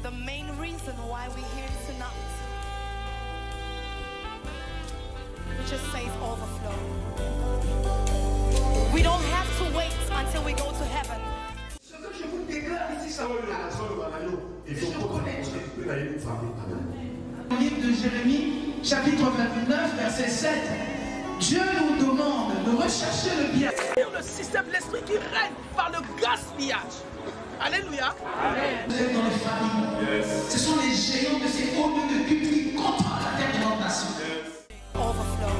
The main reason why we're here tonight, it just says overflow. We don't have to wait until we go to heaven. Ce que je vous déclare ici, ça va. Et je connais Dieu. Livre de Jérémie, chapitre 29, verset 7. Dieu nous demande de rechercher le bien. Le système de l'esprit qui règne par le gaspillage. Alléluia. Vous êtes dans les familles. Ce sont les géants de ces hauts lieux de culte qui contrôlent la terre de notre nation. Overflow.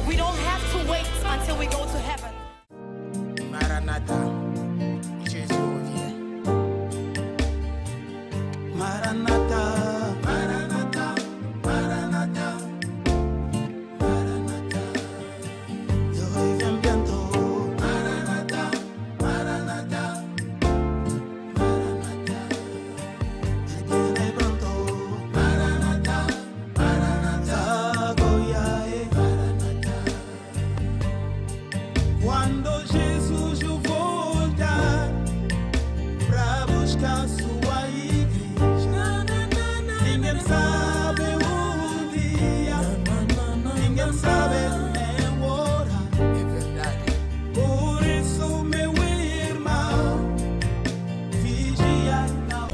We don't have to wait until we go to heaven. Maranatha, Jésus revient. Maranatha, Maranatha, Maranatha, Maranatha. Je reviens bientôt. Maranatha, Maranatha, Maranatha. Je viendrai bientôt. Maranatha, Maranatha, Goyae, Maranatha. Quando Jesus voltar pra buscar sua igreja, ninguém sabe o dia, ninguém sabe nem o horário. É verdade. Por isso, meu irmão, vigia na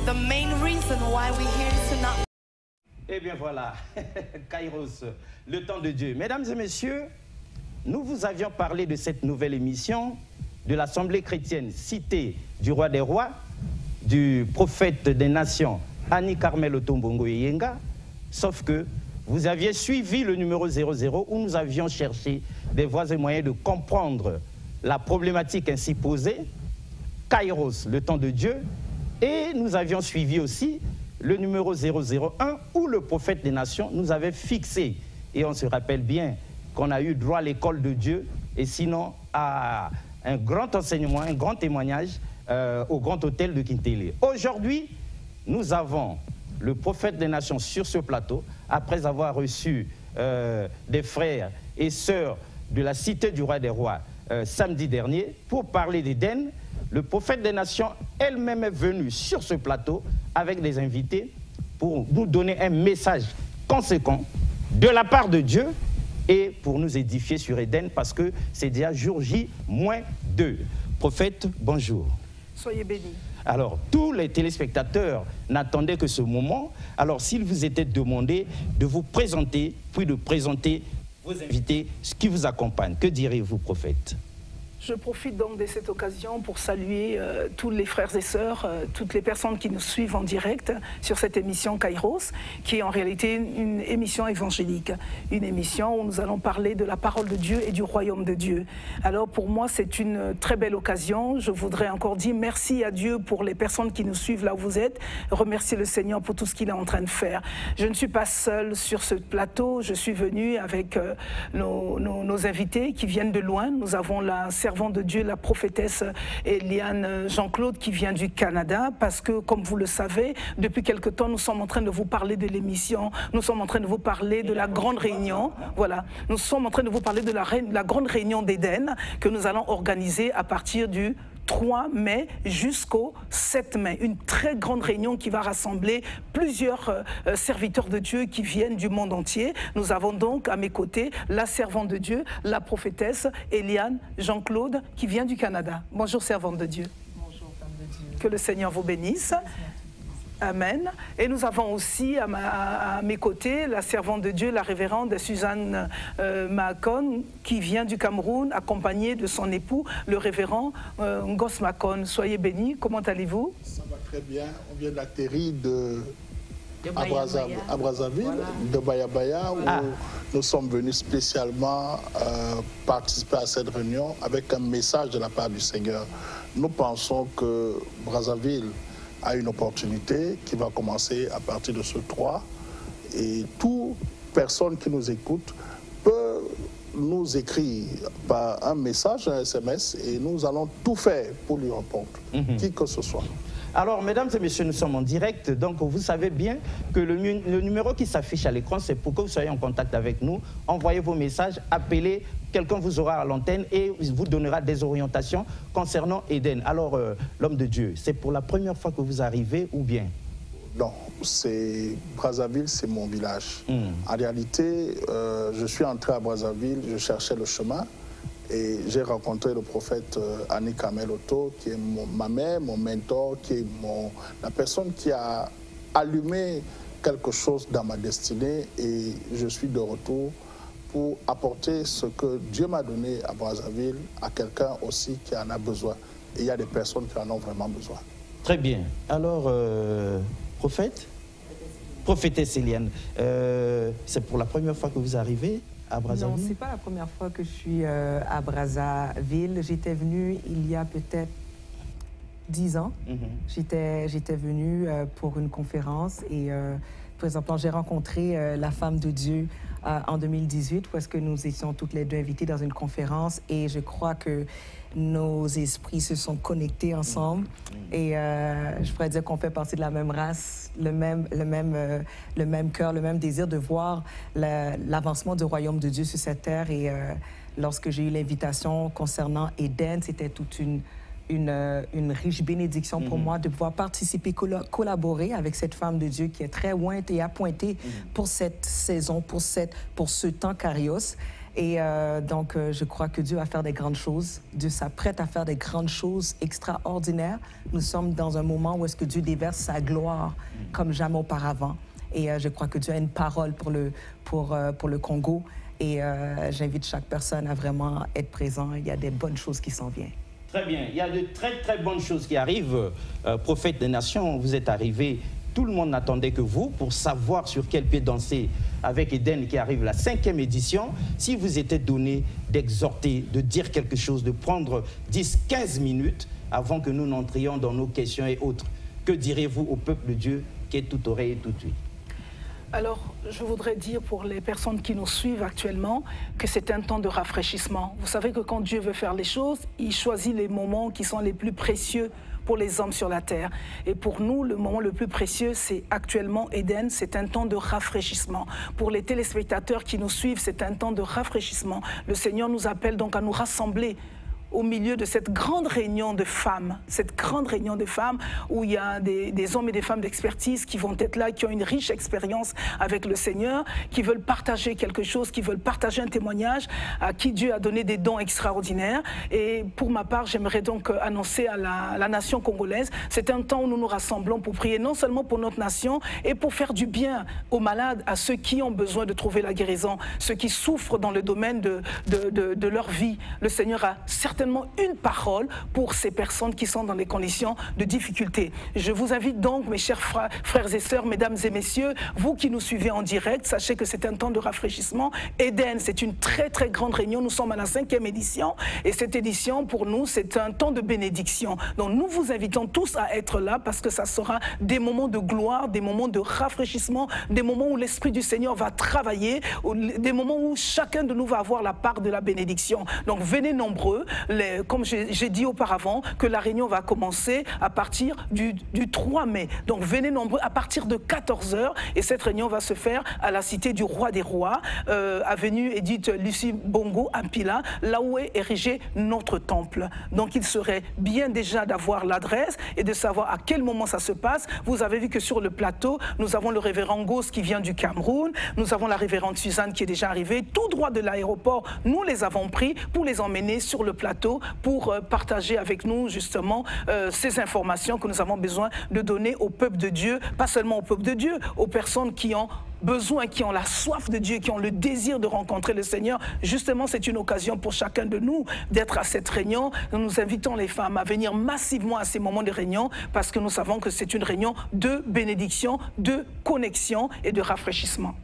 The main reason why we're here tonight. Eh bien voilà, Kairos, le temps de Dieu. Mesdames et messieurs, nous vous avions parlé de cette nouvelle émission de l'Assemblée chrétienne Cité du Roi des Rois, du prophète des nations, Annie Carmel Otombongo Yenga, sauf que vous aviez suivi le numéro 00 où nous avions cherché des voies et moyens de comprendre la problématique ainsi posée, Kairos, le temps de Dieu, et nous avions suivi aussi le numéro 001 où le prophète des nations nous avait fixé, et on se rappelle bien qu'on a eu droit à l'école de Dieu, et sinon à un grand enseignement, un grand témoignage au Grand Hôtel de Kintélé. Aujourd'hui, nous avons le prophète des nations sur ce plateau, après avoir reçu des frères et sœurs de la Cité du Roi des Rois samedi dernier, pour parler d'Éden. Le prophète des nations elle-même est venue sur ce plateau avec des invités pour nous donner un message conséquent de la part de Dieu et pour nous édifier sur Éden, parce que c'est déjà jour J-2. Prophète, bonjour. Soyez bénis. Alors, tous les téléspectateurs n'attendaient que ce moment. Alors, s'il vous était demandé de vous présenter, puis de présenter vos invités, ce qui vous accompagne, que direz-vous, prophète? Je profite donc de cette occasion pour saluer tous les frères et sœurs, toutes les personnes qui nous suivent en direct sur cette émission Kairos, qui est en réalité une émission évangélique, une émission où nous allons parler de la parole de Dieu et du royaume de Dieu. Alors pour moi, c'est une très belle occasion. Je voudrais encore dire merci à Dieu pour les personnes qui nous suivent là où vous êtes, remercier le Seigneur pour tout ce qu'il est en train de faire. Je ne suis pas seule sur ce plateau, je suis venue avec nos invités qui viennent de loin. Nous avons la servante de Dieu, la prophétesse Eliane Jean-Claude qui vient du Canada, parce que comme vous le savez, depuis quelque temps nous sommes en train de vous parler de l'émission, nous sommes en train de vous parler de la grande réunion, voilà, nous sommes en train de vous parler de la grande réunion d'Éden que nous allons organiser à partir du 3 mai jusqu'au 7 mai. Une très grande réunion qui va rassembler plusieurs serviteurs de Dieu qui viennent du monde entier. Nous avons donc à mes côtés la servante de Dieu, la prophétesse Eliane Jean-Claude qui vient du Canada. Bonjour servante de Dieu. Bonjour femme de Dieu. Que le Seigneur vous bénisse. Amen. Et nous avons aussi à mes côtés la servante de Dieu, la révérende Suzanne Makon, qui vient du Cameroun, accompagnée de son époux, le révérend Ngos Makon. Soyez bénis. Comment allez-vous? Ça va très bien. On vient d'atterrir à Brazzaville, voilà. De Bayabaya, où nous sommes venus spécialement participer à cette réunion avec un message de la part du Seigneur. Nous pensons que Brazzaville a une opportunité qui va commencer à partir de ce 3 et toute personne qui nous écoute peut nous écrire par un message, un SMS, et nous allons tout faire pour lui répondre, qui que ce soit. Alors, mesdames et messieurs, nous sommes en direct. Donc, vous savez bien que le numéro qui s'affiche à l'écran, c'est pour que vous soyez en contact avec nous. Envoyez vos messages, appelez. Quelqu'un vous aura à l'antenne et vous donnera des orientations concernant Eden. Alors, l'homme de Dieu, c'est pour la première fois que vous arrivez ou bien? Non, Brazzaville, c'est mon village. En réalité, je suis entré à Brazzaville, je cherchais le chemin et j'ai rencontré le prophète Annick Ameloto, qui est ma mère, mon mentor, qui est la personne qui a allumé quelque chose dans ma destinée, et je suis de retour pour apporter ce que Dieu m'a donné à Brazzaville à quelqu'un aussi qui en a besoin. Et il y a des personnes qui en ont vraiment besoin. Très bien. Alors, prophétesse Eliane, c'est pour la première fois que vous arrivez à Brazzaville? Non, ce n'est pas la première fois que je suis à Brazzaville. J'étais venue il y a peut-être 10 ans. J'étais venue pour une conférence et présentement, j'ai rencontré la femme de Dieu en 2018, où est-ce que nous étions toutes les deux invitées dans une conférence, et je crois que nos esprits se sont connectés ensemble, et je pourrais dire qu'on fait partie de la même race, le même cœur, le même désir de voir l'avancement du royaume de Dieu sur cette terre. Et lorsque j'ai eu l'invitation concernant Eden, c'était toute une riche bénédiction pour moi de pouvoir participer, collaborer avec cette femme de Dieu qui est très ointe et appointée pour cette saison, pour ce temps Kairos. Et donc, je crois que Dieu va faire des grandes choses. Dieu s'apprête à faire des grandes choses extraordinaires. Nous sommes dans un moment où est-ce que Dieu déverse sa gloire comme jamais auparavant. Et je crois que Dieu a une parole pour le Congo. Et j'invite chaque personne à vraiment être présent. Il y a des bonnes choses qui s'en viennent. Très bien. Il y a de très, très bonnes choses qui arrivent. Prophète des nations, vous êtes arrivé. Tout le monde n'attendait que vous pour savoir sur quel pied danser avec Eden qui arrive la 5e édition. Si vous était donné d'exhorter, de dire quelque chose, de prendre 10-15 minutes avant que nous n'entrions dans nos questions et autres, que direz-vous au peuple de Dieu qui est tout oreille et tout ouïe? Alors, je voudrais dire pour les personnes qui nous suivent actuellement que c'est un temps de rafraîchissement. Vous savez que quand Dieu veut faire les choses, il choisit les moments qui sont les plus précieux pour les hommes sur la terre. Et pour nous, le moment le plus précieux, c'est actuellement Eden, c'est un temps de rafraîchissement. Pour les téléspectateurs qui nous suivent, c'est un temps de rafraîchissement. Le Seigneur nous appelle donc à nous rassembler au milieu de cette grande réunion de femmes, où il y a des hommes et des femmes d'expertise qui vont être là, qui ont une riche expérience avec le Seigneur, qui veulent partager quelque chose, qui veulent partager un témoignage, à qui Dieu a donné des dons extraordinaires. Et pour ma part, j'aimerais donc annoncer à la nation congolaise, c'est un temps où nous nous rassemblons pour prier non seulement pour notre nation et pour faire du bien aux malades, à ceux qui ont besoin de trouver la guérison, ceux qui souffrent dans le domaine de leur vie. Le Seigneur a certainement une parole pour ces personnes qui sont dans les conditions de difficulté. Je vous invite donc, mes chers frères et sœurs, mesdames et messieurs, vous qui nous suivez en direct, sachez que c'est un temps de rafraîchissement. Eden, c'est une très très grande réunion. Nous sommes à la 5e édition et cette édition, pour nous, c'est un temps de bénédiction. Donc nous vous invitons tous à être là parce que ça sera des moments de gloire, des moments de rafraîchissement, des moments où l'Esprit du Seigneur va travailler, des moments où chacun de nous va avoir la part de la bénédiction. Donc venez nombreux. Comme j'ai dit auparavant, que la réunion va commencer à partir du 3 mai. Donc venez nombreux à partir de 14 h et cette réunion va se faire à la cité du Roi des Rois, avenue Edith Lucie Bongo à Pila, là où est érigé notre temple. Donc il serait bien déjà d'avoir l'adresse et de savoir à quel moment ça se passe. Vous avez vu que sur le plateau, nous avons le révérend Gauss qui vient du Cameroun, nous avons la révérende Suzanne qui est déjà arrivée, tout droit de l'aéroport. Nous les avons pris pour les emmener sur le plateau pour partager avec nous justement ces informations que nous avons besoin de donner au peuple de Dieu, pas seulement au peuple de Dieu, aux personnes qui ont besoin, qui ont la soif de Dieu, qui ont le désir de rencontrer le Seigneur. Justement, c'est une occasion pour chacun de nous d'être à cette réunion. Nous invitons les femmes à venir massivement à ces moments de réunion parce que nous savons que c'est une réunion de bénédiction, de connexion et de rafraîchissement.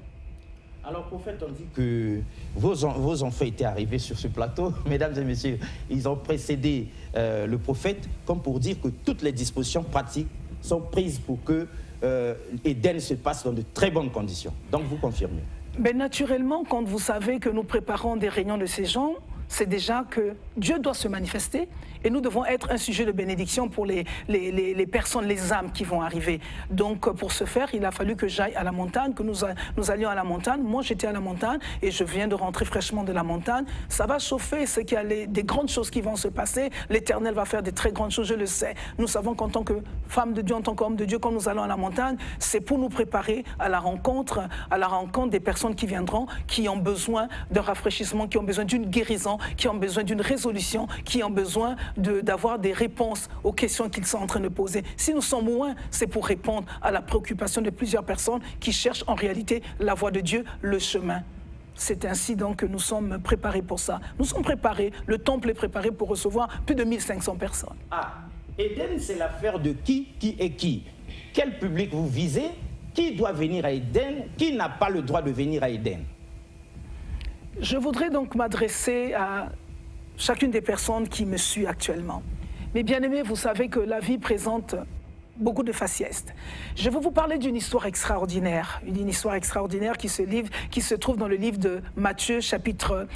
Alors, prophète, on dit que vos enfants étaient arrivés sur ce plateau. Mesdames et messieurs, ils ont précédé le prophète comme pour dire que toutes les dispositions pratiques sont prises pour que Eden se passe dans de très bonnes conditions. Donc, vous confirmez? Mais naturellement, quand vous savez que nous préparons des réunions de ces gens, c'est déjà que Dieu doit se manifester et nous devons être un sujet de bénédiction pour les personnes, les âmes qui vont arriver. Donc pour ce faire, il a fallu que j'aille à la montagne, que nous allions à la montagne. Moi j'étais à la montagne et je viens de rentrer fraîchement de la montagne. Ça va chauffer, c'est qu'il y a des grandes choses qui vont se passer. L'Éternel va faire des très grandes choses, je le sais. Nous savons qu'en tant que femme de Dieu, en tant qu'homme de Dieu, quand nous allons à la montagne, c'est pour nous préparer à la rencontre des personnes qui viendront, qui ont besoin d'un rafraîchissement, qui ont besoin d'une guérison, qui ont besoin d'une résolution, qui ont besoin d'avoir des réponses aux questions qu'ils sont en train de poser. Si nous sommes loin, c'est pour répondre à la préoccupation de plusieurs personnes qui cherchent en réalité la voie de Dieu, le chemin. C'est ainsi donc que nous sommes préparés pour ça. Nous sommes préparés, le temple est préparé pour recevoir plus de 1500 personnes. Ah, Éden, c'est l'affaire de qui est qui? Quel public vous visez? Qui doit venir à Éden? Qui n'a pas le droit de venir à Éden? Je voudrais donc m'adresser à chacune des personnes qui me suit actuellement. Mais bien aimés, vous savez que la vie présente beaucoup de faciès. Je vais vous parler d'une histoire extraordinaire, une histoire extraordinaire qui se trouve dans le livre de Matthieu, chapitre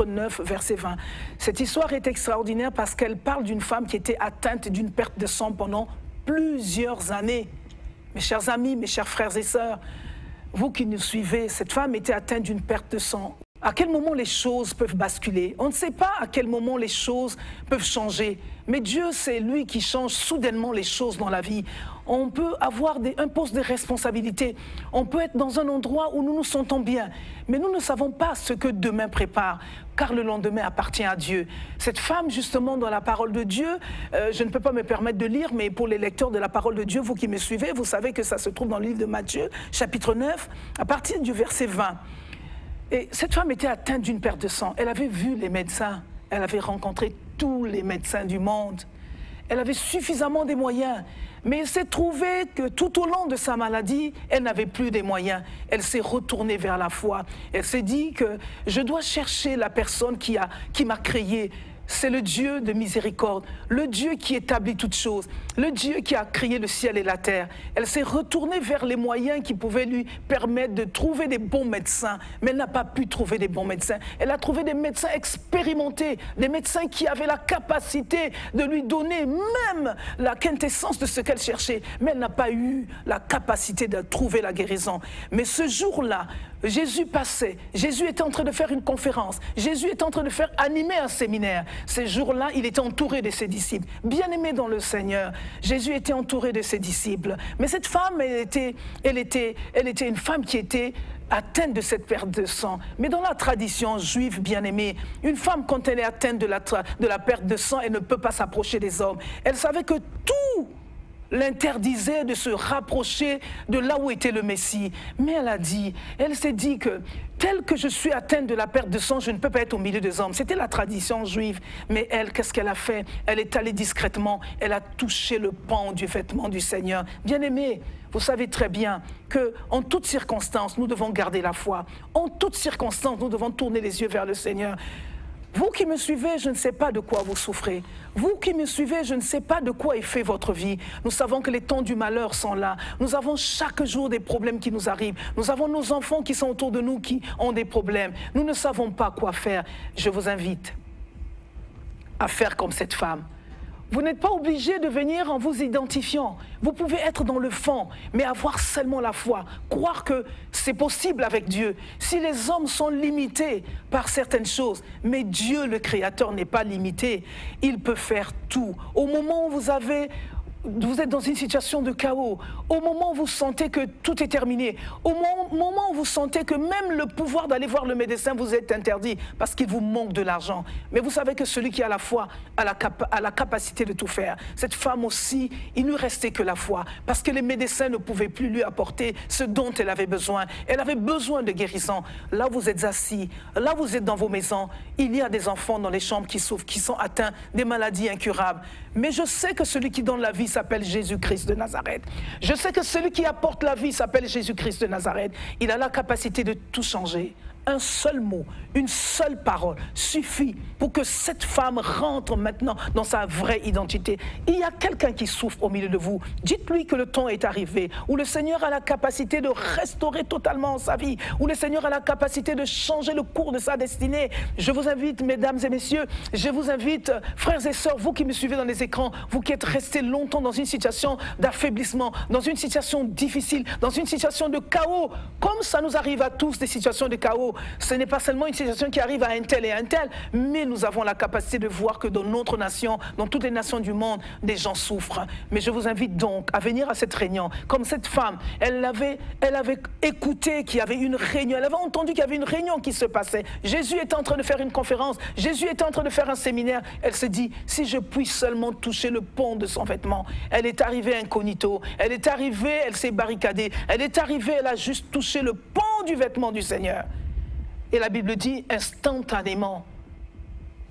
9, verset 20. Cette histoire est extraordinaire parce qu'elle parle d'une femme qui était atteinte d'une perte de sang pendant plusieurs années. Mes chers amis, mes chers frères et sœurs, vous qui nous suivez, cette femme était atteinte d'une perte de sang. À quel moment les choses peuvent basculer? On ne sait pas à quel moment les choses peuvent changer. Mais Dieu, c'est lui qui change soudainement les choses dans la vie. On peut avoir un poste de responsabilité. On peut être dans un endroit où nous nous sentons bien. Mais nous ne savons pas ce que demain prépare, car le lendemain appartient à Dieu. Cette femme, justement, dans la parole de Dieu, je ne peux pas me permettre de lire, mais pour les lecteurs de la parole de Dieu, vous qui me suivez, vous savez que ça se trouve dans le livre de Matthieu, chapitre 9, à partir du verset 20. Et cette femme était atteinte d'une perte de sang. Elle avait vu les médecins. Elle avait rencontré tous les médecins du monde. Elle avait suffisamment de moyens. Mais elle s'est trouvée que tout au long de sa maladie, elle n'avait plus de moyens. Elle s'est retournée vers la foi. Elle s'est dit que je dois chercher la personne qui m'a créé. C'est le Dieu de miséricorde, le Dieu qui établit toutes choses, le Dieu qui a créé le ciel et la terre. Elle s'est retournée vers les moyens qui pouvaient lui permettre de trouver des bons médecins, mais elle n'a pas pu trouver des bons médecins. Elle a trouvé des médecins expérimentés, des médecins qui avaient la capacité de lui donner même la quintessence de ce qu'elle cherchait, mais elle n'a pas eu la capacité de trouver la guérison. Mais ce jour-là, Jésus passait, Jésus était en train de faire une conférence, Jésus était en train de faire animer un séminaire. Ces jours-là, il était entouré de ses disciples. Bien aimé dans le Seigneur, Jésus était entouré de ses disciples. Mais cette femme, elle était une femme qui était atteinte de cette perte de sang. Mais dans la tradition juive, bien aimée, une femme, quand elle est atteinte de la perte de sang, elle ne peut pas s'approcher des hommes. Elle savait que tout l'interdisait de se rapprocher de là où était le Messie. Mais elle s'est dit que tel que je suis atteinte de la perte de sang, je ne peux pas être au milieu des hommes. C'était la tradition juive. Mais elle, qu'est-ce qu'elle a fait? Elle est allée discrètement, elle a touché le pan du vêtement du Seigneur. Bien-aimés, vous savez très bien qu'en toutes circonstances, nous devons garder la foi. En toutes circonstances, nous devons tourner les yeux vers le Seigneur. Vous qui me suivez, je ne sais pas de quoi vous souffrez. Vous qui me suivez, je ne sais pas de quoi est fait votre vie. Nous savons que les temps du malheur sont là. Nous avons chaque jour des problèmes qui nous arrivent. Nous avons nos enfants qui sont autour de nous qui ont des problèmes. Nous ne savons pas quoi faire. Je vous invite à faire comme cette femme. Vous n'êtes pas obligé de venir en vous identifiant. Vous pouvez être dans le fond, mais avoir seulement la foi. Croire que c'est possible avec Dieu. Si les hommes sont limités par certaines choses, mais Dieu, le Créateur, n'est pas limité. Il peut faire tout. Au moment où vous êtes dans une situation de chaos, au moment où vous sentez que tout est terminé, au moment où vous sentez que même le pouvoir d'aller voir le médecin vous est interdit parce qu'il vous manque de l'argent. Mais vous savez que celui qui a la foi a la capacité de tout faire. Cette femme aussi, il ne restait que la foi parce que les médecins ne pouvaient plus lui apporter ce dont elle avait besoin. Elle avait besoin de guérison. Là, vous êtes assis, là, vous êtes dans vos maisons. Il y a des enfants dans les chambres qui souffrent, qui sont atteints des maladies incurables. Mais je sais que celui qui donne la vie s'appelle Jésus-Christ de Nazareth. Je sais que celui qui apporte la vie s'appelle Jésus-Christ de Nazareth. Il a la capacité de tout changer. un seul mot, une seule parole suffit pour que cette femme rentre maintenant dans sa vraie identité. Il y a quelqu'un qui souffre au milieu de vous. Dites-lui que le temps est arrivé, où le Seigneur a la capacité de restaurer totalement sa vie, où le Seigneur a la capacité de changer le cours de sa destinée. Je vous invite, mesdames et messieurs, je vous invite, frères et sœurs, vous qui me suivez dans les écrans, vous qui êtes restés longtemps dans une situation d'affaiblissement, dans une situation difficile, dans une situation de chaos, comme ça nous arrive à tous des situations de chaos. Ce n'est pas seulement une situation qui arrive à un tel et un tel, mais nous avons la capacité de voir que dans notre nation, dans toutes les nations du monde, des gens souffrent. Mais je vous invite donc à venir à cette réunion. Comme cette femme, elle avait écouté qu'il y avait une réunion, elle avait entendu qu'il y avait une réunion qui se passait. Jésus était en train de faire une conférence, Jésus était en train de faire un séminaire. Elle se dit, si je puis seulement toucher le pont de son vêtement. Elle est arrivée incognito, elle est arrivée, elle s'est barricadée, elle est arrivée, elle a juste touché le pont du vêtement du Seigneur. Et la Bible dit, instantanément,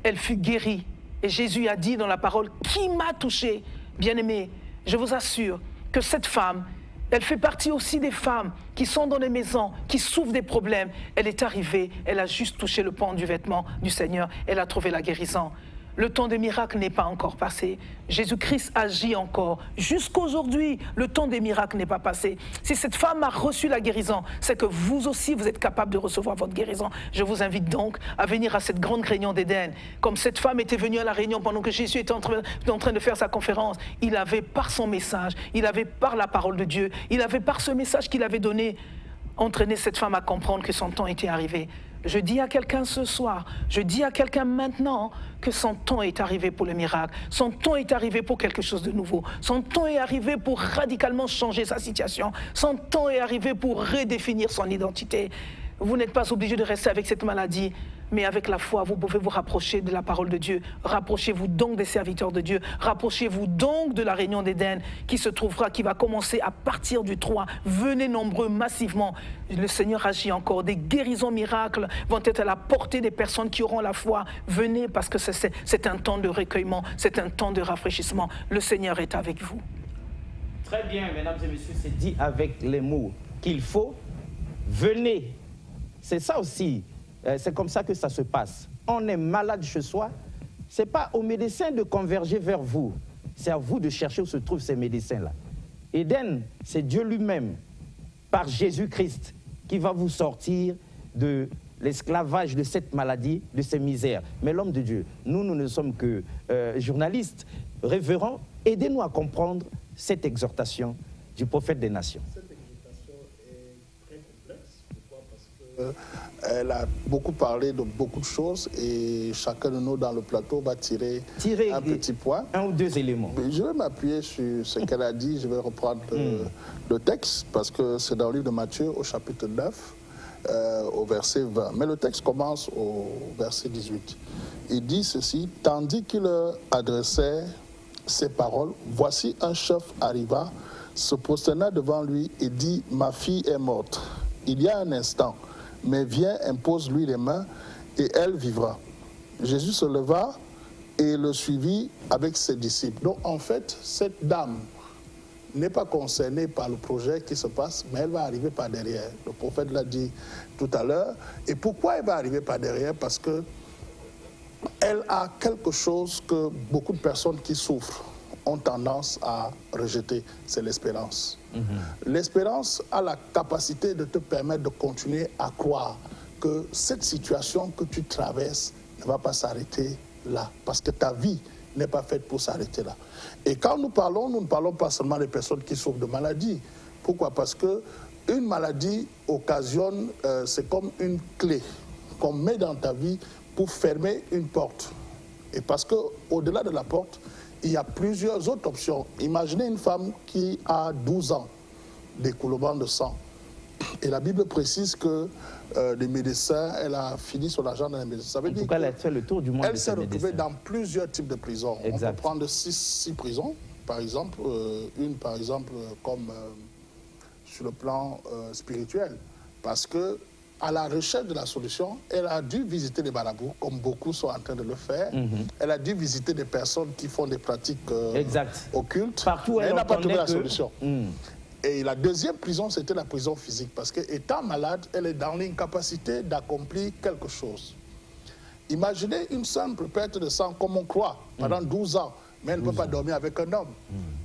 elle fut guérie. Et Jésus a dit dans la parole, qui m'a touché? Bien-aimé, je vous assure que cette femme, elle fait partie aussi des femmes qui sont dans les maisons, qui souffrent des problèmes. Elle est arrivée, elle a juste touché le pan du vêtement du Seigneur, elle a trouvé la guérison. Le temps des miracles n'est pas encore passé. Jésus-Christ agit encore. Jusqu'aujourd'hui, le temps des miracles n'est pas passé. Si cette femme a reçu la guérison, c'est que vous aussi, vous êtes capable de recevoir votre guérison. Je vous invite donc à venir à cette grande réunion d'Éden. Comme cette femme était venue à la réunion pendant que Jésus était en train de faire sa conférence, il avait par son message, il avait par la parole de Dieu, il avait par ce message qu'il avait donné, entraîné cette femme à comprendre que son temps était arrivé. Je dis à quelqu'un ce soir, je dis à quelqu'un maintenant que son temps est arrivé pour le miracle. Son temps est arrivé pour quelque chose de nouveau. Son temps est arrivé pour radicalement changer sa situation. Son temps est arrivé pour redéfinir son identité. Vous n'êtes pas obligé de rester avec cette maladie, mais avec la foi, vous pouvez vous rapprocher de la parole de Dieu. Rapprochez-vous donc des serviteurs de Dieu. Rapprochez-vous donc de la réunion d'Éden qui se trouvera, qui va commencer à partir du 3. Venez nombreux, massivement. Le Seigneur agit encore. Des guérisons miracles vont être à la portée des personnes qui auront la foi. Venez parce que c'est un temps de recueillement, c'est un temps de rafraîchissement. Le Seigneur est avec vous. Très bien, mesdames et messieurs, c'est dit avec les mots qu'il faut. Venez. C'est ça aussi. C'est comme ça que ça se passe. On est malade chez soi. Ce n'est pas aux médecins de converger vers vous. C'est à vous de chercher où se trouvent ces médecins-là. Éden, c'est Dieu lui-même, par Jésus-Christ, qui va vous sortir de l'esclavage de cette maladie, de ces misères. Mais l'homme de Dieu, nous ne sommes que journalistes, révérends. Aidez-nous à comprendre cette exhortation du prophète des nations. Cette exhortation est très complexe. Pourquoi? Parce qu'elle a beaucoup parlé de beaucoup de choses et chacun de nous dans le plateau va tirer un petit point. Un ou deux éléments. Je vais m'appuyer sur ce qu'elle a dit. Je vais reprendre le texte parce que c'est dans le livre de Matthieu au chapitre 9, au verset 20. Mais le texte commence au verset 18. Il dit ceci, tandis qu'il leur adressait ces paroles, voici un chef arriva, se prosterna devant lui et dit, ma fille est morte. Il y a un instant, mais viens, impose-lui les mains et elle vivra. Jésus se leva et le suivit avec ses disciples. Donc en fait, cette dame n'est pas concernée par le projet qui se passe, mais elle va arriver par derrière. Le prophète l'a dit tout à l'heure. Et pourquoi elle va arriver par derrière? Parce que elle a quelque chose que beaucoup de personnes qui souffrent ont tendance à rejeter, c'est l'espérance. L'espérance a la capacité de te permettre de continuer à croire que cette situation que tu traverses ne va pas s'arrêter là, parce que ta vie n'est pas faite pour s'arrêter là. Et quand nous ne parlons pas seulement des personnes qui souffrent de maladies. Pourquoi? Parce qu'une maladie occasionne, c'est comme une clé qu'on met dans ta vie pour fermer une porte. Et parce qu'au-delà de la porte, il y a plusieurs autres options. Imaginez une femme qui a 12 ans d'écoulement de sang. Et la Bible précise que les médecins, elle a fini son argent dans les médecins. Ça veut dire elle a fait le tour du monde. Elle s'est retrouvée dans plusieurs types de prisons. Exact. On peut prendre 6 prisons, par exemple. Une, par exemple, comme sur le plan spirituel. Parce que à la recherche de la solution, elle a dû visiter les marabouts, comme beaucoup sont en train de le faire. Elle a dû visiter des personnes qui font des pratiques occultes. Partout, elle n'a pas trouvé la solution. Et la deuxième prison, c'était la prison physique, parce qu'étant malade, elle est dans l'incapacité d'accomplir quelque chose. Imaginez une simple perte de sang, comme on croit, pendant 12 ans, mais elle ne peut pas dormir avec un homme.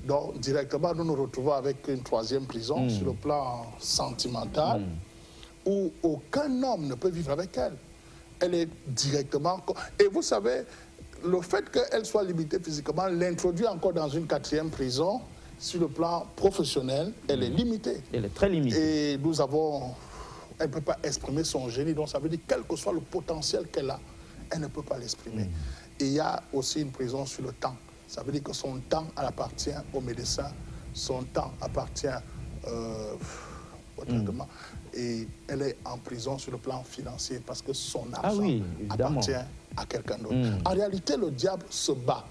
Donc, directement, nous nous retrouvons avec une troisième prison sur le plan sentimental, où aucun homme ne peut vivre avec elle. Elle est directement... Et vous savez, le fait qu'elle soit limitée physiquement l'introduit encore dans une quatrième prison. Sur le plan professionnel, elle est limitée. Elle est très limitée. Et nous avons... Elle ne peut pas exprimer son génie, donc ça veut dire quel que soit le potentiel qu'elle a, elle ne peut pas l'exprimer. Et il y a aussi une prison sur le temps. Ça veut dire que son temps appartient au médecin, son temps appartient au traitement. Et elle est en prison sur le plan financier parce que son argent appartient à quelqu'un d'autre. En réalité, le diable se bat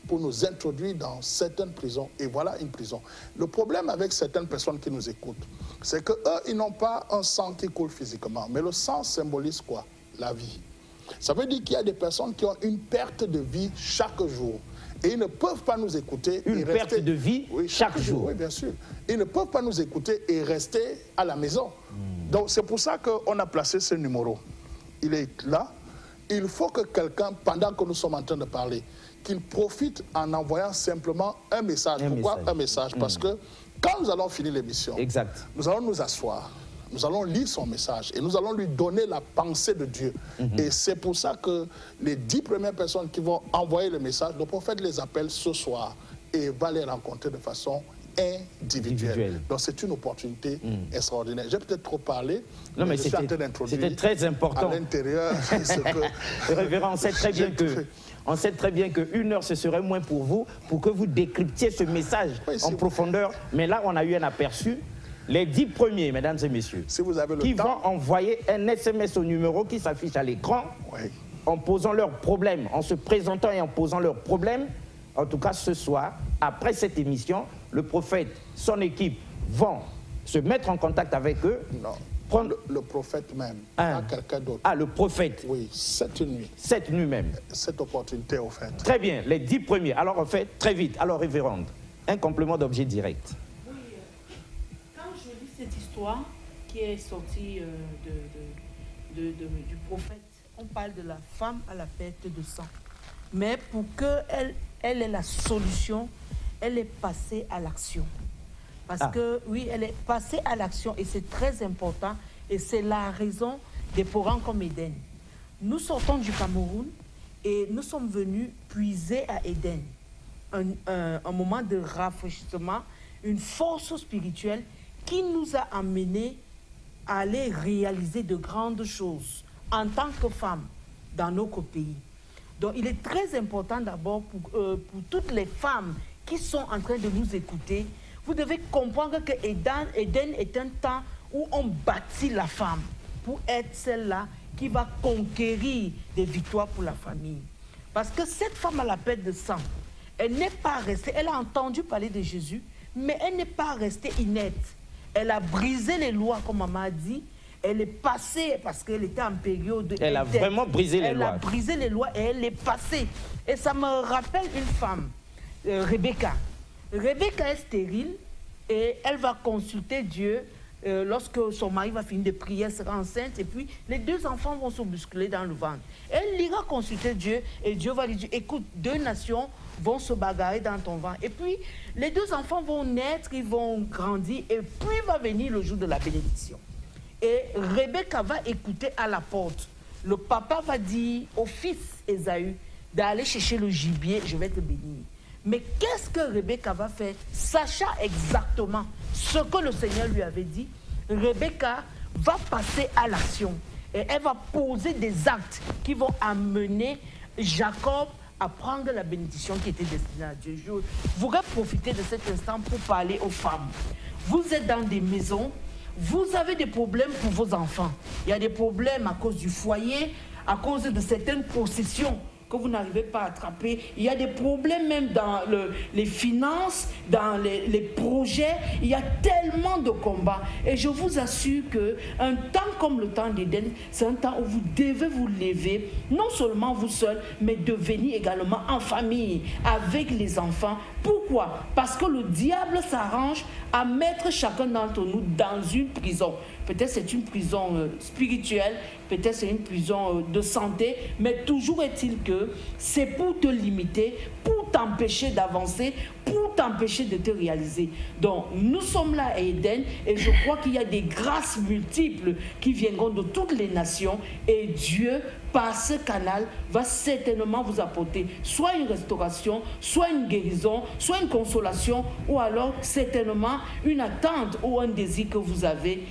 pour nous introduire dans certaines prisons. Et voilà une prison. Le problème avec certaines personnes qui nous écoutent, c'est qu'eux, ils n'ont pas un sang qui coule physiquement. Mais le sang symbolise quoi? La vie. Ça veut dire qu'il y a des personnes qui ont une perte de vie chaque jour. Et ils ne peuvent pas nous écouter et rester... Une perte de vie chaque jour. Oui, bien sûr. Ils ne peuvent pas nous écouter et rester à la maison. Donc, c'est pour ça qu'on a placé ce numéro. Il est là. Il faut que quelqu'un, pendant que nous sommes en train de parler, qu'il profite en envoyant simplement un message. Pourquoi un message? Parce que quand nous allons finir l'émission, nous allons nous asseoir, nous allons lire son message et nous allons lui donner la pensée de Dieu. Et c'est pour ça que les 10 premières personnes qui vont envoyer le message, le prophète les appelle ce soir et va les rencontrer de façon individuelle. Donc c'est une opportunité extraordinaire. J'ai peut-être trop parlé, non, mais c'était très important. À l'intérieur, Révérend, on sait très bien qu'une heure, ce serait moins pour vous, pour que vous décryptiez ce message en profondeur. Mais là, on a eu un aperçu. Les 10 premiers, mesdames et messieurs, si vous avez le qui temps, vont envoyer un SMS au numéro qui s'affiche à l'écran, en posant leurs problèmes, en se présentant et en posant leurs problèmes. En tout cas, ce soir, après cette émission, le prophète, son équipe vont se mettre en contact avec eux. Non. Prendre le prophète même, pas quelqu'un d'autre. Ah, le prophète. Oui, cette nuit. Cette nuit même. Cette opportunité offerte. Très bien, les 10 premiers. Alors, on fait très vite. Alors, révérende, un complément d'objet direct. Oui, quand je lis cette histoire qui est sortie du prophète, on parle de la femme à la perte de sang. Mais pour qu'elle ait la solution, elle est passée à l'action. Parce que, oui, elle est passée à l'action et c'est très important. Et c'est la raison des programmes comme Eden. Nous sortons du Cameroun et nous sommes venus puiser à Eden un moment de rafraîchissement, une force spirituelle qui nous a amenés à aller réaliser de grandes choses en tant que femmes dans notre pays. Donc, il est très important d'abord pour toutes les femmes qui sont en train de nous écouter. Vous devez comprendre que Eden est un temps où on bâtit la femme pour être celle-là qui va conquérir des victoires pour la famille. Parce que cette femme à la perte de sang, elle n'est pas restée, elle a entendu parler de Jésus, mais elle n'est pas restée inerte. Elle a brisé les lois, comme maman a dit. Elle est passée parce qu'elle était en période... Elle a vraiment brisé les lois. Elle a brisé les lois et elle est passée. Et ça me rappelle une femme, Rebecca. Rebecca est stérile et elle va consulter Dieu lorsque son mari va finir de prier, elle sera enceinte et puis les 2 enfants vont se bousculer dans le ventre. Elle ira consulter Dieu et Dieu va lui dire, écoute, 2 nations vont se bagarrer dans ton ventre. Et puis les 2 enfants vont naître, ils vont grandir et puis va venir le jour de la bénédiction. Et Rebecca va écouter à la porte. Le papa va dire au fils Ésaü d'aller chercher le gibier, je vais te bénir. Mais qu'est-ce que Rebecca va faire? Sachant exactement ce que le Seigneur lui avait dit, Rebecca va passer à l'action. Et elle va poser des actes qui vont amener Jacob à prendre la bénédiction qui était destinée à Dieu. Je voudrais profiter de cet instant pour parler aux femmes. Vous êtes dans des maisons, vous avez des problèmes pour vos enfants. Il y a des problèmes à cause du foyer, à cause de certaines possessions que vous n'arrivez pas à attraper. Il y a des problèmes même dans les finances, dans les projets. Il y a tellement de combats. Et je vous assure qu'un temps comme le temps d'Éden, c'est un temps où vous devez vous lever, non seulement vous seul, mais de venir également en famille, avec les enfants. Pourquoi? Parce que le diable s'arrange à mettre chacun d'entre nous dans une prison. Peut-être c'est une prison spirituelle, peut-être c'est une prison de santé, mais toujours est-il que c'est pour te limiter, pour t'empêcher d'avancer, pour t'empêcher de te réaliser. Donc nous sommes là à Éden et je crois qu'il y a des grâces multiples qui viendront de toutes les nations et Dieu, par ce canal, va certainement vous apporter soit une restauration, soit une guérison, soit une consolation, ou alors certainement une attente ou un désir que vous avez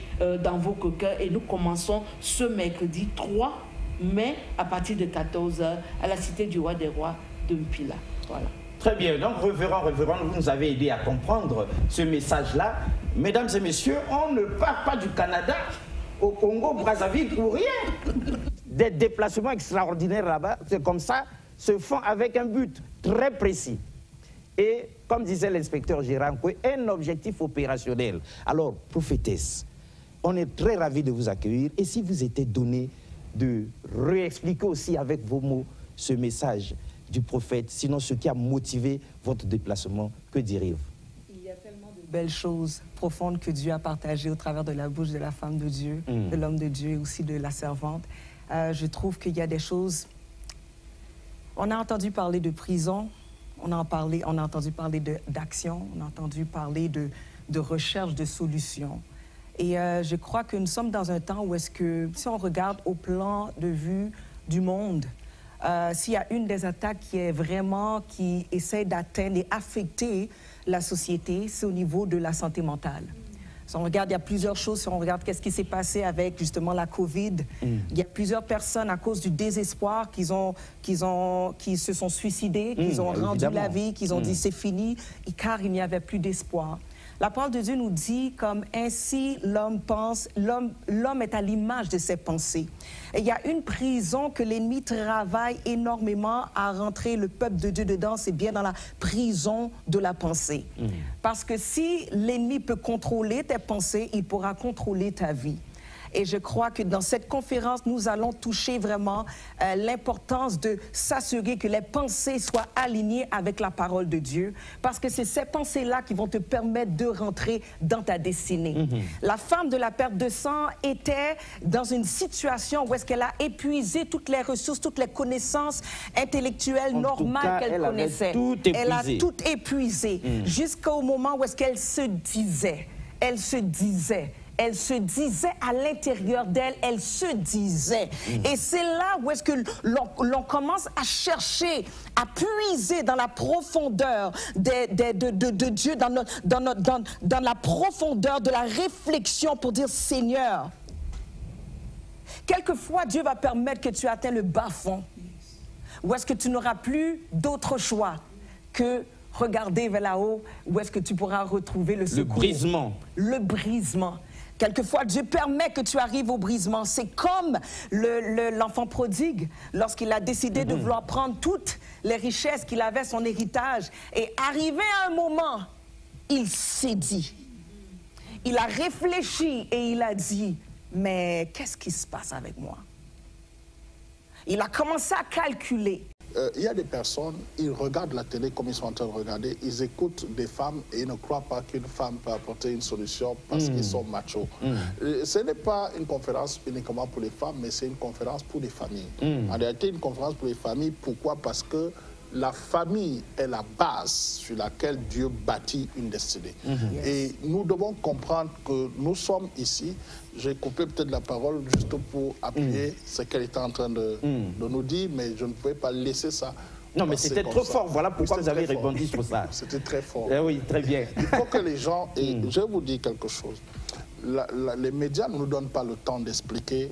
dans vos cœurs. Et nous commençons ce mercredi 3 mai à partir de 14 h à la Cité du Roi des Rois de Mpila. Voilà. Très bien. Donc, révérend, vous nous avez aidé à comprendre ce message-là. Mesdames et messieurs, on ne part pas du Canada au Congo-Brazzaville pour rien. Des déplacements extraordinaires là-bas, c'est comme ça, se font avec un but très précis. Et, comme disait l'inspecteur Gérard, un objectif opérationnel. Alors, prophétesse, on est très ravis de vous accueillir. Et si vous étiez donné de réexpliquer aussi avec vos mots ce message du prophète, sinon ce qui a motivé votre déplacement, que diriez-vous? Il y a tellement de belles choses profondes que Dieu a partagées au travers de la bouche de la femme de Dieu, de l'homme de Dieu et aussi de la servante. Je trouve qu'il y a des choses... On a entendu parler de prison, on a entendu parler d'action, on a entendu parler de recherche de solutions. Et je crois que nous sommes dans un temps où est-ce que, si on regarde au plan de vue du monde, s'il y a une des attaques qui essaie d'atteindre et affecter la société, c'est au niveau de la santé mentale. Si on regarde, il y a plusieurs choses. Si on regarde qu'est-ce qui s'est passé avec justement la COVID, il y a plusieurs personnes à cause du désespoir qui se sont suicidées, qui ont rendu la vie, qui ont dit c'est fini, car il n'y avait plus d'espoir. La parole de Dieu nous dit comme ainsi l'homme pense, l'homme est à l'image de ses pensées. Et il y a une prison que l'ennemi travaille énormément à rentrer le peuple de Dieu dedans, c'est bien dans la prison de la pensée. Parce que si l'ennemi peut contrôler tes pensées, il pourra contrôler ta vie. Et je crois que dans cette conférence, nous allons toucher vraiment l'importance de s'assurer que les pensées soient alignées avec la parole de Dieu, parce que c'est ces pensées-là qui vont te permettre de rentrer dans ta destinée. La femme de la perte de sang était dans une situation où est-ce qu'elle a épuisé toutes les ressources, toutes les connaissanses intellectuelles normales qu'elle connaissait. Elle a tout épuisé, jusqu'au moment où est-ce qu'elle se disait, à l'intérieur d'elle, elle se disait. Et c'est là où est-ce que l'on commence à chercher, à puiser dans la profondeur de Dieu, dans la profondeur de la réflexion pour dire Seigneur, quelquefois Dieu va permettre que tu atteignes le bas-fond, où est-ce que tu n'auras plus d'autre choix que regarder vers là-haut, où est-ce que tu pourras retrouver le secours. Le brisement. Le brisement. Quelquefois, Dieu permet que tu arrives au brisement. C'est comme l'enfant prodigue, lorsqu'il a décidé de vouloir prendre toutes les richesses qu'il avait, son héritage. Et arrivé à un moment, il s'est dit, il a réfléchi et il a dit, mais qu'est-ce qui se passe avec moi? Il a commencé à calculer. Il y a des personnes, ils regardent la télé comme ils sont en train de regarder, ils écoutent des femmes et ils ne croient pas qu'une femme peut apporter une solution parce qu'ils sont machos. Ce n'est pas une conférence uniquement pour les femmes, mais c'est une conférence pour les familles. En réalité, une conférence pour les familles, pourquoi? Parce que la famille est la base sur laquelle Dieu bâtit une destinée. Et nous devons comprendre que nous sommes ici. J'ai coupé peut-être la parole juste pour appuyer ce qu'elle était en train de nous dire, mais je ne pouvais pas laisser ça. Non, mais c'était trop fort. Voilà pourquoi vous avez rebondi sur ça. C'était très fort. Oui, très bien. Il faut que les gens... Et je vais vous dire quelque chose. Les médias ne nous donnent pas le temps d'expliquer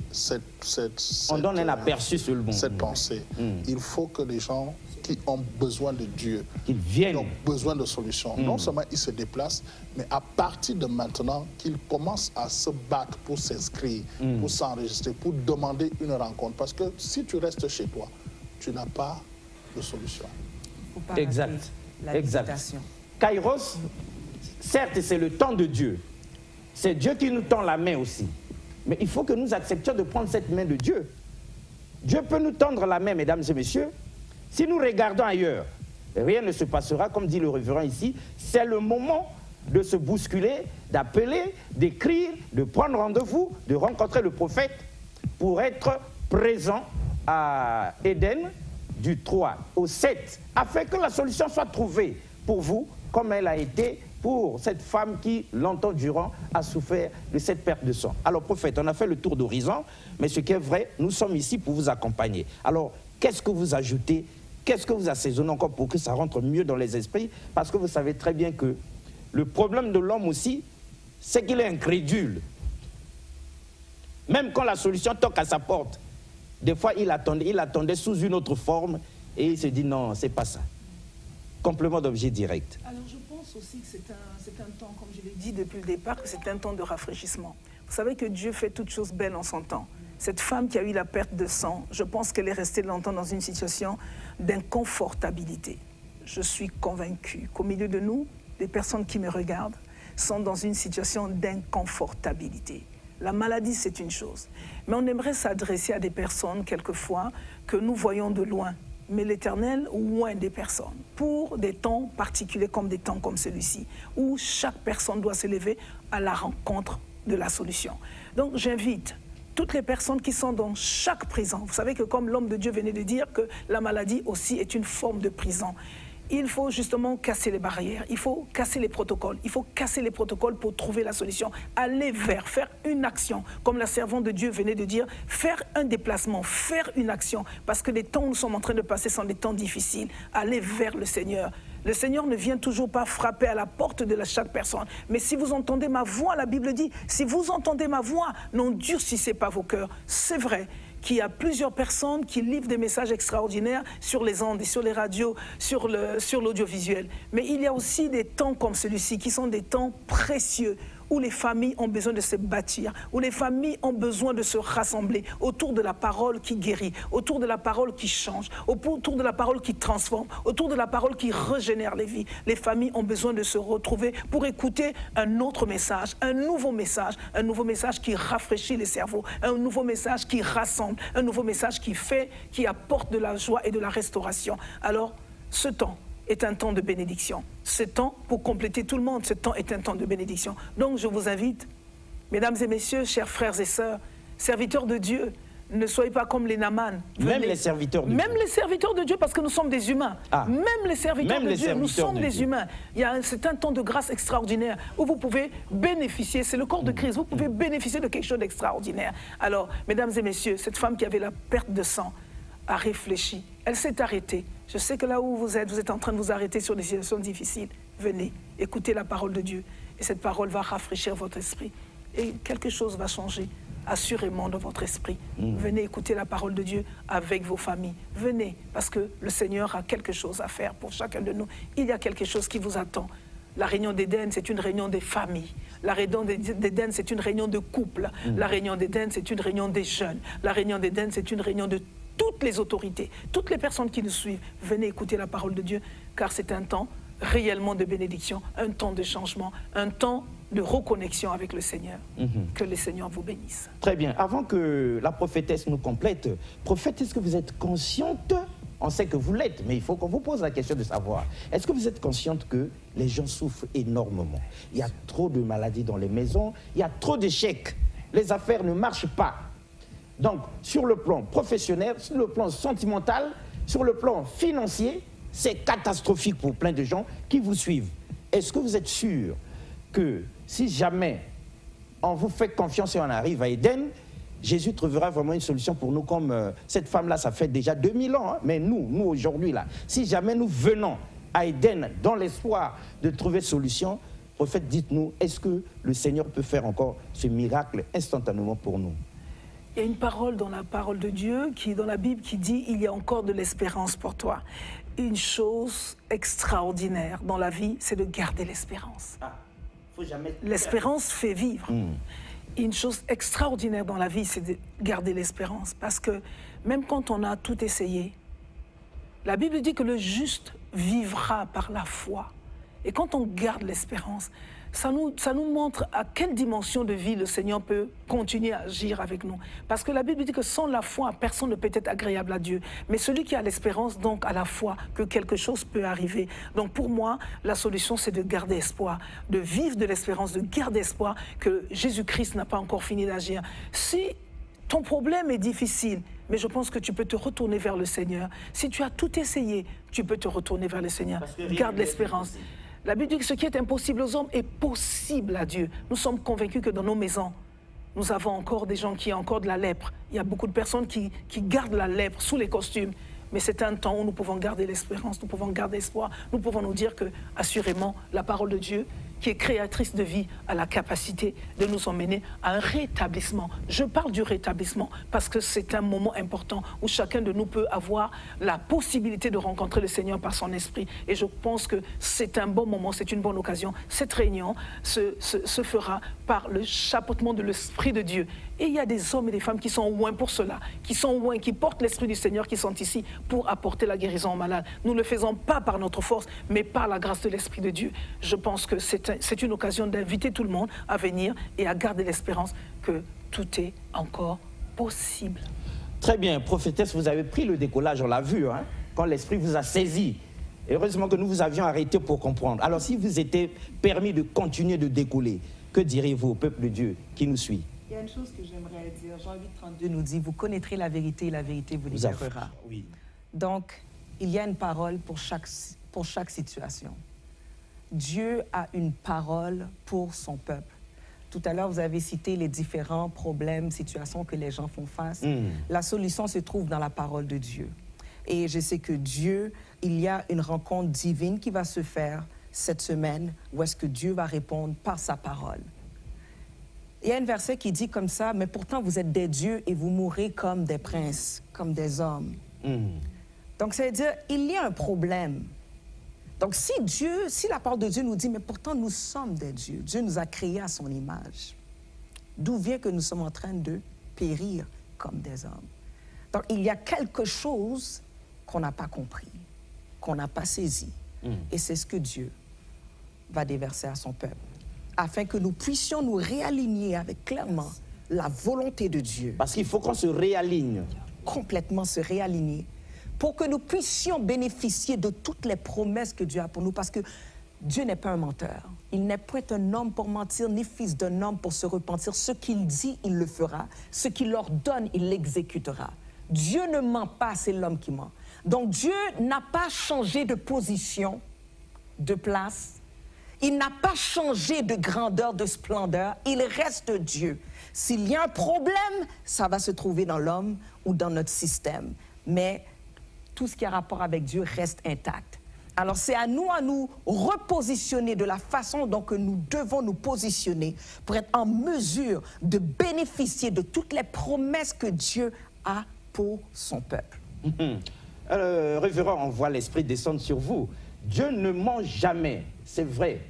on donne un aperçu sur le monde. Cette pensée. Il faut que les gens qui ont besoin de Dieu, qui ont besoin de solutions, non seulement ils se déplacent, mais à partir de maintenant, qu'ils commencent à se battre pour s'inscrire, pour s'enregistrer, pour demander une rencontre. Parce que si tu restes chez toi, tu n'as pas de solution. Faut pas Exact. rater la Exact. visitation. Kairos, certes, c'est le temps de Dieu. C'est Dieu qui nous tend la main aussi. Mais il faut que nous acceptions de prendre cette main de Dieu. Dieu peut nous tendre la main, mesdames et messieurs. Si nous regardons ailleurs, rien ne se passera, comme dit le révérend ici. C'est le moment de se bousculer, d'appeler, d'écrire, de prendre rendez-vous, de rencontrer le prophète pour être présent à Éden du 3 au 7, afin que la solution soit trouvée pour vous, comme elle a été pour cette femme qui, longtemps durant, a souffert de cette perte de sang. Alors, prophète, on a fait le tour d'horizon, mais ce qui est vrai, nous sommes ici pour vous accompagner. Alors, qu'est-ce que vous ajoutez? Qu'est-ce que vous assaisonnez encore pour que ça rentre mieux dans les esprits? Parce que vous savez très bien que le problème de l'homme aussi, c'est qu'il est incrédule. Même quand la solution toque à sa porte, des fois il attendait sous une autre forme et il se dit non, c'est pas ça. Complément d'objet direct. Alors je pense aussi que c'est un temps, comme je l'ai dit depuis le départ, que c'est un temps de rafraîchissement. Vous savez que Dieu fait toutes choses belles en son temps. Cette femme qui a eu la perte de sang, je pense qu'elle est restée longtemps dans une situation d'inconfortabilité. Je suis convaincue qu'au milieu de nous, les personnes qui me regardent sont dans une situation d'inconfortabilité. La maladie, c'est une chose. Mais on aimerait s'adresser à des personnes, quelquefois, que nous voyons de loin. Mais l'Éternel, loin des personnes, pour des temps particuliers comme des temps comme celui-ci, où chaque personne doit se lever à la rencontre de la solution. Donc j'invite toutes les personnes qui sont dans chaque prison. Vous savez que comme l'homme de Dieu venait de dire que la maladie aussi est une forme de prison. Il faut justement casser les barrières, il faut casser les protocoles, il faut casser les protocoles pour trouver la solution. Aller vers, faire une action, comme la servante de Dieu venait de dire, faire un déplacement, faire une action, parce que les temps où nous sommes en train de passer sont des temps difficiles. Aller vers le Seigneur. Le Seigneur ne vient toujours pas frapper à la porte de chaque personne. Mais si vous entendez ma voix, la Bible dit, si vous entendez ma voix, n'endurcissez pas vos cœurs. C'est vrai qu'il y a plusieurs personnes qui livrent des messages extraordinaires sur les ondes et sur les radios, sur l'audiovisuel. Mais il y a aussi des temps comme celui-ci qui sont des temps précieux où les familles ont besoin de se bâtir, où les familles ont besoin de se rassembler autour de la parole qui guérit, autour de la parole qui change, autour de la parole qui transforme, autour de la parole qui régénère les vies. Les familles ont besoin de se retrouver pour écouter un autre message, un nouveau message qui rafraîchit les cerveaux, un nouveau message qui rassemble, un nouveau message qui apporte de la joie et de la restauration. Alors, ce temps est un temps de bénédiction. Ce temps, pour compléter tout le monde, ce temps est un temps de bénédiction. Donc je vous invite, mesdames et messieurs, chers frères et sœurs, serviteurs de Dieu, ne soyez pas comme les Naaman. Même les serviteurs de Dieu. Même les serviteurs de Dieu, parce que nous sommes des humains. Ah. Même les serviteurs de Dieu, nous sommes des humains. C'est un temps de grâce extraordinaire où vous pouvez bénéficier, c'est le corps de Christ, vous pouvez bénéficier de quelque chose d'extraordinaire. Alors, mesdames et messieurs, cette femme qui avait la perte de sang a réfléchi, elle s'est arrêtée. Je sais que là où vous êtes en train de vous arrêter sur des situations difficiles. Venez, écoutez la parole de Dieu. Et cette parole va rafraîchir votre esprit. Et quelque chose va changer, assurément, dans votre esprit. Venez écouter la parole de Dieu avec vos familles. Venez, parce que le Seigneur a quelque chose à faire pour chacun de nous. Il y a quelque chose qui vous attend. La réunion d'Éden, c'est une réunion des familles. La réunion d'Éden, c'est une réunion de couple. La réunion d'Éden, c'est une réunion des jeunes. La réunion d'Éden, c'est une réunion de toutes les autorités, toutes les personnes qui nous suivent. Venez écouter la parole de Dieu, car c'est un temps réellement de bénédiction, un temps de changement, un temps de reconnexion avec le Seigneur. Que le Seigneur vous bénisse. Très bien. Avant que la prophétesse nous complète, prophète, est-ce que vous êtes consciente? On sait que vous l'êtes, mais il faut qu'on vous pose la question de savoir. Est-ce que vous êtes consciente que les gens souffrent énormément? Il y a trop de maladies dans les maisons, il y a trop d'échecs. Les affaires ne marchent pas. Donc, sur le plan professionnel, sur le plan sentimental, sur le plan financier, c'est catastrophique pour plein de gens qui vous suivent. Est-ce que vous êtes sûr que si jamais on vous fait confiance et on arrive à Éden, Jésus trouvera vraiment une solution pour nous comme cette femme-là, ça fait déjà 2000 ans, hein, mais nous aujourd'hui, là, si jamais nous venons à Éden dans l'espoir de trouver solution, prophète, dites-nous, est-ce que le Seigneur peut faire encore ce miracle instantanément pour nous? Il y a une parole dans la parole de Dieu, dans la Bible, qui dit « Il y a encore de l'espérance pour toi ». Une chose extraordinaire dans la vie, c'est de garder l'espérance. L'espérance fait vivre. Une chose extraordinaire dans la vie, c'est de garder l'espérance. Parce que même quand on a tout essayé, La Bible dit que le juste vivra par la foi. Et quand on garde l'espérance, ça nous montre à quelle dimension de vie le Seigneur peut continuer à agir avec nous. Parce que la Bible dit que sans la foi, personne ne peut être agréable à Dieu. Mais celui qui a l'espérance, donc, a la foi que quelque chose peut arriver. Donc pour moi, la solution, c'est de garder espoir, de vivre de l'espérance, de garder espoir que Jésus-Christ n'a pas encore fini d'agir. Si ton problème est difficile, mais je pense que tu peux te retourner vers le Seigneur. Si tu as tout essayé, tu peux te retourner vers le Seigneur. Garde l'espérance. La Bible dit que ce qui est impossible aux hommes est possible à Dieu. Nous sommes convaincus que dans nos maisons, nous avons encore des gens qui ont encore de la lèpre. Il y a beaucoup de personnes qui gardent la lèpre sous les costumes. Mais c'est un temps où nous pouvons garder l'espérance, nous pouvons garder espoir. Nous pouvons nous dire que, assurément, la parole de Dieu, qui est créatrice de vie, a la capacité de nous emmener à un rétablissement. Je parle du rétablissement parce que c'est un moment important où chacun de nous peut avoir la possibilité de rencontrer le Seigneur par son esprit. Et je pense que c'est un bon moment, c'est une bonne occasion. Cette réunion se fera par le chapeautement de l'Esprit de Dieu. Et il y a des hommes et des femmes qui sont loin pour cela, qui sont loin, qui portent l'Esprit du Seigneur, qui sont ici pour apporter la guérison aux malades. Nous ne le faisons pas par notre force, mais par la grâce de l'Esprit de Dieu. Je pense que c'est une occasion d'inviter tout le monde à venir et à garder l'espérance que tout est encore possible. Très bien, prophétesse, vous avez pris le décollage, on l'a vu, hein, quand l'Esprit vous a saisi. Heureusement que nous vous avions arrêté pour comprendre. Alors si vous étiez permis de continuer de décoller, que direz-vous au peuple de Dieu qui nous suit? Il y a une chose que j'aimerais dire. Jean 8,32 nous dit, vous connaîtrez la vérité et la vérité vous libérera. Oui. Donc, il y a une parole pour chaque situation. Dieu a une parole pour son peuple. Tout à l'heure, vous avez cité les différents problèmes, situations que les gens font face. La solution se trouve dans la parole de Dieu. Et je sais que Dieu, il y a une rencontre divine qui va se faire cette semaine où est-ce que Dieu va répondre par sa parole. Il y a un verset qui dit comme ça, mais pourtant vous êtes des dieux et vous mourrez comme des princes, comme des hommes. Donc ça veut dire, il y a un problème. Donc si la parole de Dieu nous dit, mais pourtant nous sommes des dieux, Dieu nous a créés à son image, d'où vient que nous sommes en train de périr comme des hommes? Donc il y a quelque chose qu'on n'a pas compris, qu'on n'a pas saisi. Et c'est ce que Dieu va déverser à son peuple, afin que nous puissions nous réaligner avec clairement la volonté de Dieu. Parce qu'il faut qu'on se réaligne. Complètement se réaligner, pour que nous puissions bénéficier de toutes les promesses que Dieu a pour nous, parce que Dieu n'est pas un menteur. Il n'est point un homme pour mentir, ni fils d'un homme pour se repentir. Ce qu'il dit, il le fera. Ce qu'il ordonne, il l'exécutera. Dieu ne ment pas, c'est l'homme qui ment. Donc Dieu n'a pas changé de position, de place. Il n'a pas changé de grandeur, de splendeur. Il reste Dieu. S'il y a un problème, ça va se trouver dans l'homme ou dans notre système. Mais tout ce qui a rapport avec Dieu reste intact. Alors c'est à nous repositionner de la façon dont que nous devons nous positionner pour être en mesure de bénéficier de toutes les promesses que Dieu a pour son peuple. Révérend, on voit l'Esprit descendre sur vous. Dieu ne ment jamais, c'est vrai.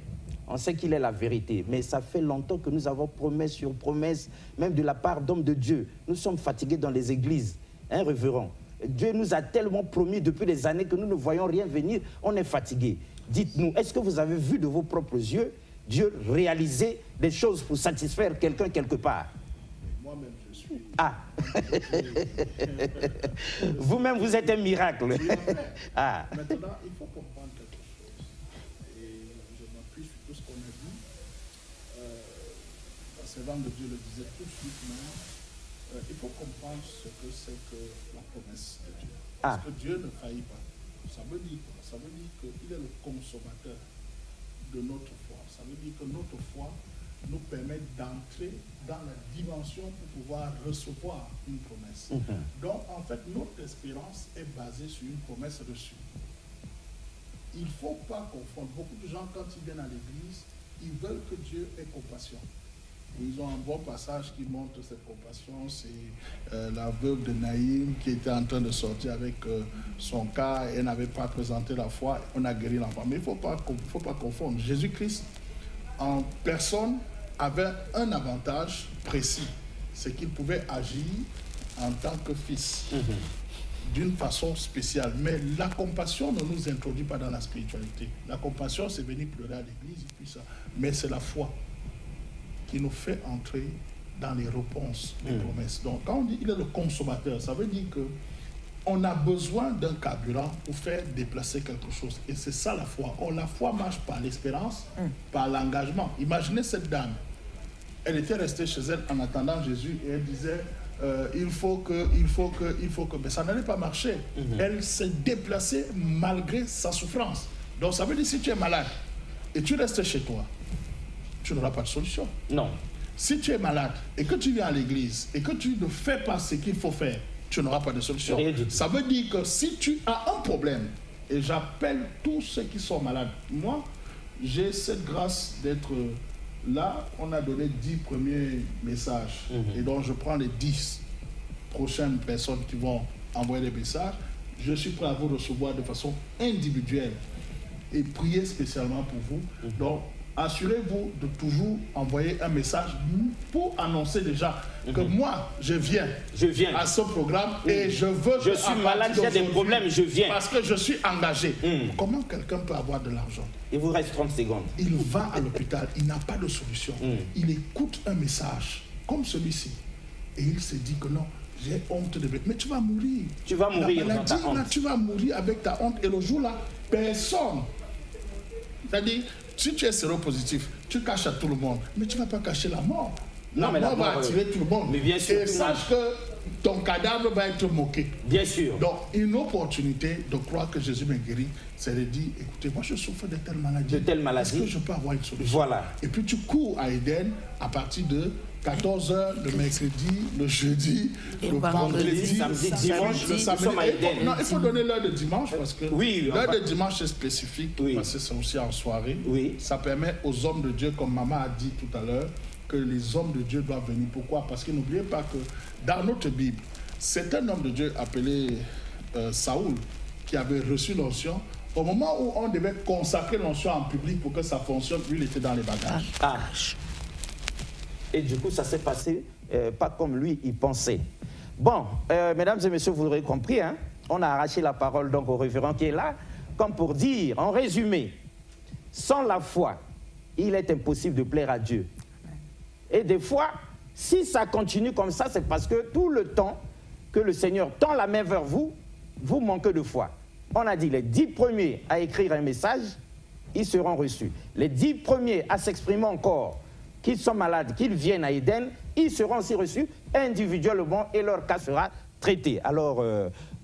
On sait qu'il est la vérité, mais ça fait longtemps que nous avons promesse sur promesse, même de la part d'hommes de Dieu. Nous sommes fatigués dans les églises, hein, révérend? Dieu nous a tellement promis depuis des années que nous ne voyons rien venir, on est fatigués. Dites-nous, est-ce que vous avez vu de vos propres yeux Dieu réaliser des choses pour satisfaire quelqu'un quelque part? Moi-même, je suis... Ah. Vous-même, vous êtes un miracle. Ah. Maintenant, il faut comprendre quelque chose. Et je m'appuie sur tout ce qu'on a dit. La servante de Dieu le disait tout de suite, mais il faut comprendre ce que c'est que la promesse de Dieu. Parce que Dieu ne faillit pas. Ça veut dire quoi? Ça veut dire qu'il est le consommateur de notre foi. Ça veut dire que notre foi nous permet d'entrer dans la dimension pour pouvoir recevoir une promesse. Donc, en fait, notre espérance est basée sur une promesse reçue. Il ne faut pas confondre. Beaucoup de gens, quand ils viennent à l'église, ils veulent que Dieu ait compassion. Ils ont un bon passage qui montre cette compassion. C'est la veuve de Naïm qui était en train de sortir avec son cas. Elle n'avait pas présenté la foi. On a guéri l'enfant. Mais il ne faut pas confondre. Jésus-Christ, en personne, avait un avantage précis. C'est qu'il pouvait agir en tant que fils. d'une façon spéciale. Mais la compassion ne nous introduit pas dans la spiritualité. La compassion, c'est venir pleurer à l'église, et puis ça. Mais c'est la foi qui nous fait entrer dans les réponses des promesses. Donc, quand on dit qu'il est le consommateur, ça veut dire que on a besoin d'un carburant pour faire déplacer quelque chose. Et c'est ça la foi. Or, la foi marche par l'espérance, par l'engagement. Imaginez cette dame. Elle était restée chez elle en attendant Jésus et elle disait il faut que. Mais ça n'allait pas marcher. Elle s'est déplacée malgré sa souffrance. Donc, ça veut dire si tu es malade et tu restes chez toi, tu n'auras pas de solution. Non. Si tu es malade et que tu viens à l'église et que tu ne fais pas ce qu'il faut faire, tu n'auras pas de solution. Ça veut dire que si tu as un problème, et j'appelle tous ceux qui sont malades, moi, j'ai cette grâce d'être là. On a donné 10 premiers messages. Et donc, je prends les 10 prochaines personnes qui vont envoyer des messages. Je suis prêt à vous recevoir de façon individuelle et prier spécialement pour vous. Donc, assurez-vous de toujours envoyer un message pour annoncer déjà que moi, je viens à ce programme et je veux... Je suis malade, j'ai des problèmes, je viens. Parce que je suis engagé. Comment quelqu'un peut avoir de l'argent? Il vous reste 30 secondes. Il va à l'hôpital, il n'a pas de solution. Il écoute un message comme celui-ci et il se dit que non, j'ai honte de... Mais tu vas mourir. Tu vas mourir dans ta honte. Là, tu vas mourir avec ta honte et le jour-là, personne... C'est-à-dire, si tu es séropositif, tu caches à tout le monde, mais tu ne vas pas cacher la mort. La mort va attirer tout le monde. Mais bien sûr, et sache que ton cadavre va être moqué. Bien sûr. Donc, une opportunité de croire que Jésus m'a guéri, c'est de dire, écoutez, moi je souffre de telle maladie. De telle maladie. Est-ce que je peux avoir une solution? Voilà. Et puis tu cours à Eden à partir de 14h le mercredi, le jeudi, le vendredi, samedi, dimanche, le samedi. Non, il faut donner l'heure de dimanche parce que l'heure de dimanche est spécifique parce que c'est aussi en soirée. Ça permet aux hommes de Dieu, comme maman a dit tout à l'heure, que les hommes de Dieu doivent venir. Pourquoi? Parce que n'oubliez pas que dans notre Bible, c'est un homme de Dieu appelé Saoul qui avait reçu l'onction. Au moment où on devait consacrer l'onction en public pour que ça fonctionne, lui, il était dans les bagages. Et du coup, ça s'est passé pas comme lui, il pensait. Bon, mesdames et messieurs, vous l'aurez compris, hein, on a arraché la parole donc au révérend qui est là, comme pour dire, en résumé, sans la foi, il est impossible de plaire à Dieu. Et des fois, si ça continue comme ça, c'est parce que tout le temps que le Seigneur tend la main vers vous, vous manquez de foi. On a dit les 10 premiers à écrire un message, ils seront reçus. Les 10 premiers à s'exprimer encore, qu'ils sont malades, qu'ils viennent à Eden, ils seront aussi reçus individuellement et leur cas sera traité. Alors,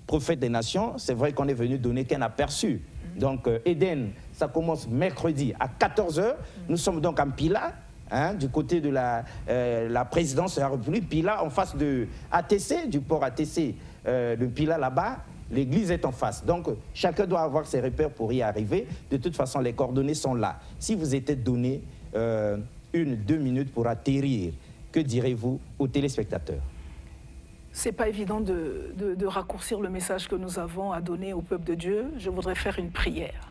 prophète des nations, c'est vrai qu'on est venu donner qu'un aperçu. Donc, Eden, ça commence mercredi à 14h. Nous sommes donc en Pila, hein, du côté de la présidence de la République. Pila, en face de ATC, du port ATC de Pila là-bas. L'église est en face. Donc, chacun doit avoir ses repères pour y arriver. De toute façon, les coordonnées sont là. Si vous étiez donné 1-2 minutes pour atterrir, que direz-vous aux téléspectateurs? Ce n'est pas évident de raccourcir le message que nous avons à donner au peuple de Dieu. Je voudrais faire une prière.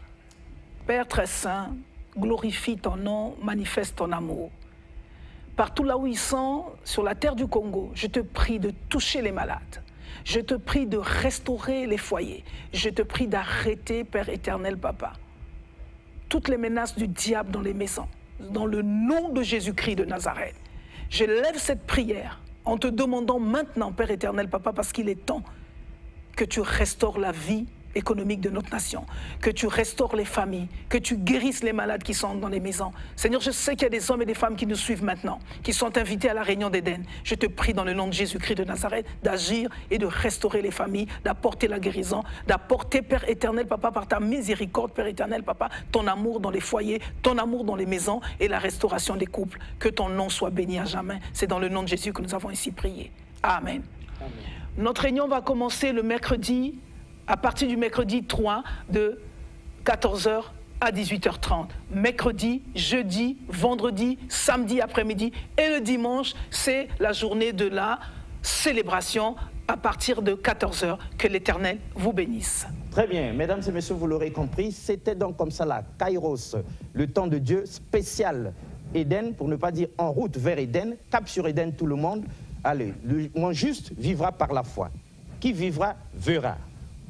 Père très saint, glorifie ton nom, manifeste ton amour. Partout là où ils sont, sur la terre du Congo, je te prie de toucher les malades. Je te prie de restaurer les foyers. Je te prie d'arrêter, Père éternel, Papa, toutes les menaces du diable dans les maisons. Dans le nom de Jésus-Christ de Nazareth, je lève cette prière en te demandant maintenant, Père éternel, Papa, parce qu'il est temps que tu restaures la vie économique de notre nation, que tu restaures les familles, que tu guérisses les malades qui sont dans les maisons. Seigneur, je sais qu'il y a des hommes et des femmes qui nous suivent maintenant, qui sont invités à la réunion d'Éden. Je te prie dans le nom de Jésus-Christ de Nazareth d'agir et de restaurer les familles, d'apporter la guérison, d'apporter, Père éternel, Papa, par ta miséricorde, Père éternel, Papa, ton amour dans les foyers, ton amour dans les maisons et la restauration des couples. Que ton nom soit béni à jamais. C'est dans le nom de Jésus que nous avons ici prié. Amen. Amen. Notre réunion va commencer le mercredi, à partir du mercredi 3 de 14h à 18h30. Mercredi, jeudi, vendredi, samedi après-midi et le dimanche, c'est la journée de la célébration à partir de 14h. Que l'Éternel vous bénisse. Très bien, mesdames et messieurs, vous l'aurez compris, c'était donc comme ça là, Kairos, le temps de Dieu spécial Éden, pour ne pas dire en route vers Éden, cap sur Éden tout le monde. Allez, le monde juste vivra par la foi. qui vivra verra.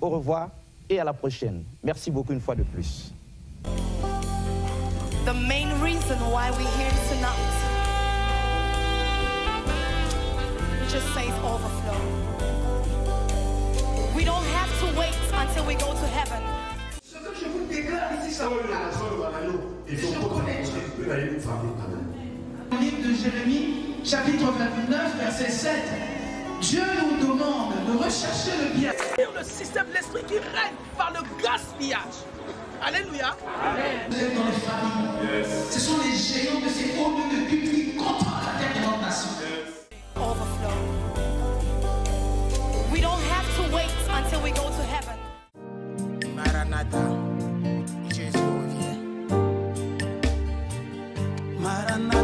Au revoir et à la prochaine. Merci beaucoup une fois de plus. The main reason why we're here tonight, it just says overflow. We don't have to wait until we go to heaven. Ce que je vous déclare ici, ça vous parle. Je connais Dieu. Livre de Jérémie, chapitre 29, verset 7. Dieu nous demande de rechercher le bien. Le système de l'esprit qui règne par le gaspillage. Alléluia. Amen. Vous êtes dans les familles. Yes. Ce sont les géants de ces hauts lieux de culte qui contrôlent la terre de notre nation. Overflow. We don't have to wait until we go to heaven. Maranatha, Jésus revient. Maranatha.